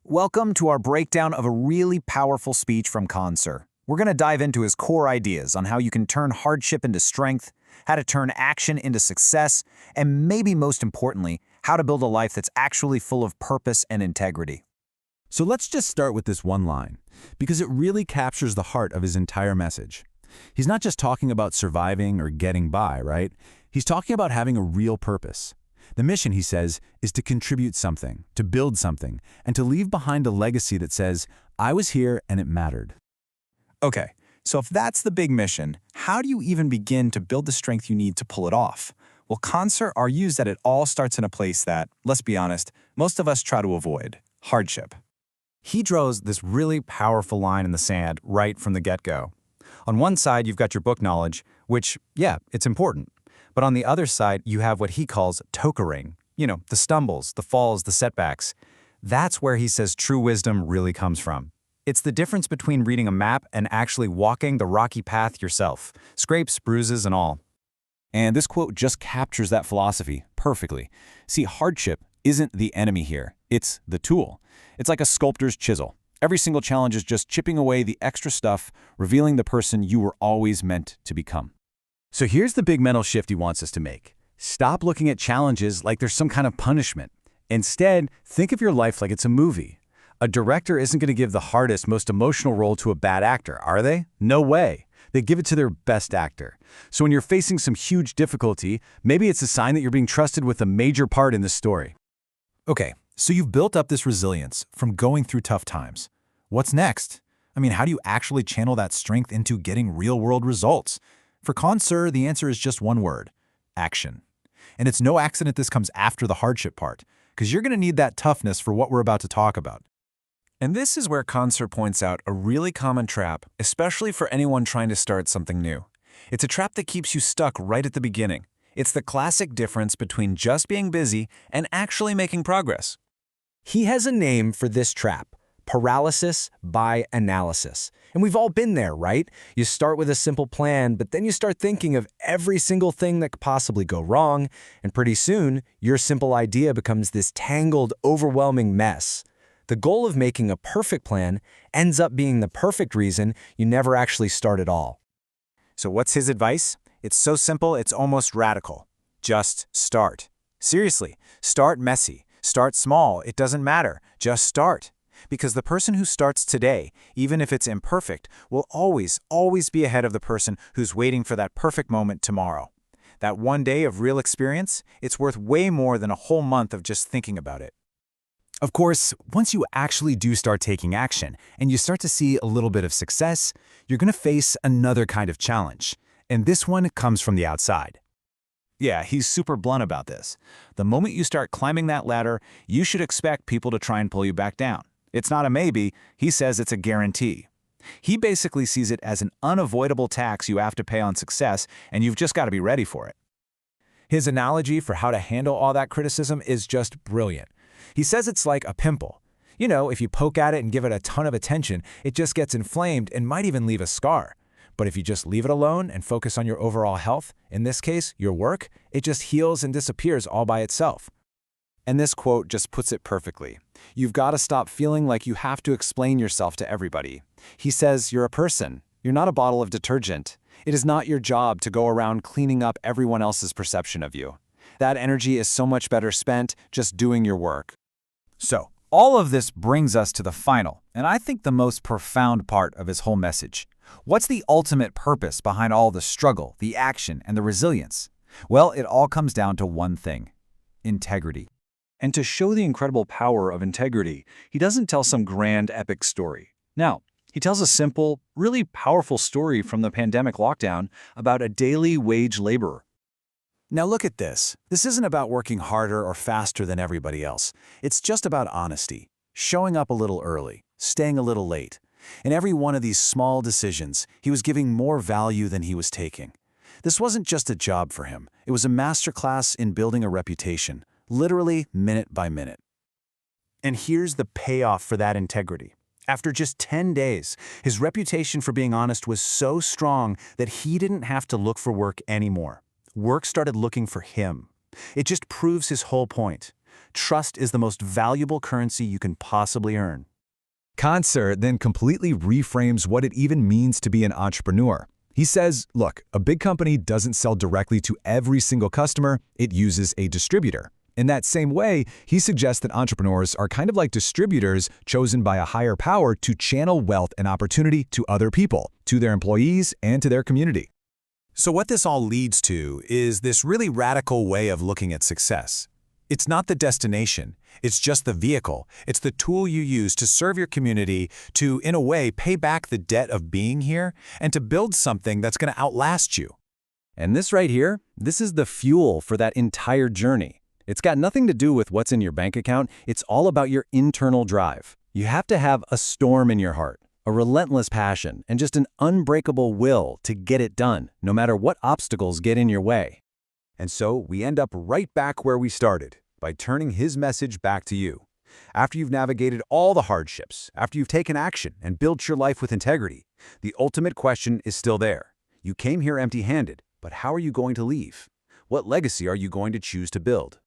Welcome to our breakdown of a really powerful speech from Sir. We're going to dive into his core ideas on how you can turn hardship into strength, how to turn action into success, and maybe most importantly, how to build a life that's actually full of purpose and integrity. So let's just start with this one line, because it really captures the heart of his entire message. He's not just talking about surviving or getting by, right? He's talking about having a real purpose. The mission, he says, is to contribute something, to build something, and to leave behind a legacy that says, I was here and it mattered. Okay, so if that's the big mission, how do you even begin to build the strength you need to pull it off? Well, Sir argues that it all starts in a place that, let's be honest, most of us try to avoid: hardship. He draws this really powerful line in the sand right from the get-go. On one side, you've got your book knowledge, which, yeah, it's important. But on the other side, you have what he calls tokering. The stumbles, the falls, the setbacks. That's where he says true wisdom really comes from. It's the difference between reading a map and actually walking the rocky path yourself, scrapes, bruises, and all. And this quote just captures that philosophy perfectly. See, hardship isn't the enemy here. It's the tool. It's like a sculptor's chisel. Every single challenge is just chipping away the extra stuff, revealing the person you were always meant to become. So here's the big mental shift he wants us to make. Stop looking at challenges like there's some kind of punishment. Instead, think of your life like it's a movie. A director isn't going to give the hardest, most emotional role to a bad actor, are they? No way. They give it to their best actor. So when you're facing some huge difficulty, maybe it's a sign that you're being trusted with a major part in the story. Okay, so you've built up this resilience from going through tough times. What's next? How do you actually channel that strength into getting real-world results? For Sir, the answer is just one word: action. And it's no accident this comes after the hardship part, because you're going to need that toughness for what we're about to talk about. And this is where Sir points out a really common trap, especially for anyone trying to start something new. It's a trap that keeps you stuck right at the beginning. It's the classic difference between just being busy and actually making progress. He has a name for this trap: paralysis by analysis. And we've all been there, right? You start with a simple plan, but then you start thinking of every single thing that could possibly go wrong, and pretty soon, your simple idea becomes this tangled, overwhelming mess. The goal of making a perfect plan ends up being the perfect reason you never actually start at all. So what's his advice? It's so simple, it's almost radical. Just start. Seriously, start messy. Start small, it doesn't matter. Just start. Because the person who starts today, even if it's imperfect, will always be ahead of the person who's waiting for that perfect moment tomorrow. That one day of real experience, it's worth way more than a whole month of just thinking about it. Of course, once you actually do start taking action and you start to see a little bit of success, you're going to face another kind of challenge. And this one comes from the outside. Yeah, he's super blunt about this. The moment you start climbing that ladder, you should expect people to try and pull you back down. It's not a maybe, he says it's a guarantee. He basically sees it as an unavoidable tax you have to pay on success, and you've just got to be ready for it. His analogy for how to handle all that criticism is just brilliant. He says it's like a pimple. If you poke at it and give it a ton of attention, it just gets inflamed and might even leave a scar. But if you just leave it alone and focus on your overall health, in this case, your work, it just heals and disappears all by itself. And this quote just puts it perfectly. You've got to stop feeling like you have to explain yourself to everybody. He says you're a person. You're not a bottle of detergent. It is not your job to go around cleaning up everyone else's perception of you. That energy is so much better spent just doing your work. So, all of this brings us to the final, and I think the most profound part of his whole message. What's the ultimate purpose behind all the struggle, the action, and the resilience? Well, it all comes down to one thing: integrity. And to show the incredible power of integrity, he doesn't tell some grand epic story. Now, he tells a simple, really powerful story from the pandemic lockdown about a daily wage laborer. Now look at this. This isn't about working harder or faster than everybody else. It's just about honesty, showing up a little early, staying a little late. In every one of these small decisions, he was giving more value than he was taking. This wasn't just a job for him. It was a masterclass in building a reputation, literally minute by minute. And here's the payoff for that integrity. After just 10 days, his reputation for being honest was so strong that he didn't have to look for work anymore. Work started looking for him. It just proves his whole point. Trust is the most valuable currency you can possibly earn. Concert then completely reframes what it even means to be an entrepreneur. He says, look, a big company doesn't sell directly to every single customer, it uses a distributor. In that same way, he suggests that entrepreneurs are kind of like distributors chosen by a higher power to channel wealth and opportunity to other people, to their employees, and to their community. So what this all leads to is this really radical way of looking at success. It's not the destination, it's just the vehicle. It's the tool you use to serve your community, to, in a way, pay back the debt of being here, and to build something that's going to outlast you. And this right here, this is the fuel for that entire journey. It's got nothing to do with what's in your bank account, it's all about your internal drive. You have to have a storm in your heart, a relentless passion, and just an unbreakable will to get it done, no matter what obstacles get in your way. And so we end up right back where we started, by turning his message back to you. After you've navigated all the hardships, after you've taken action and built your life with integrity, the ultimate question is still there. You came here empty-handed, but how are you going to leave? What legacy are you going to choose to build?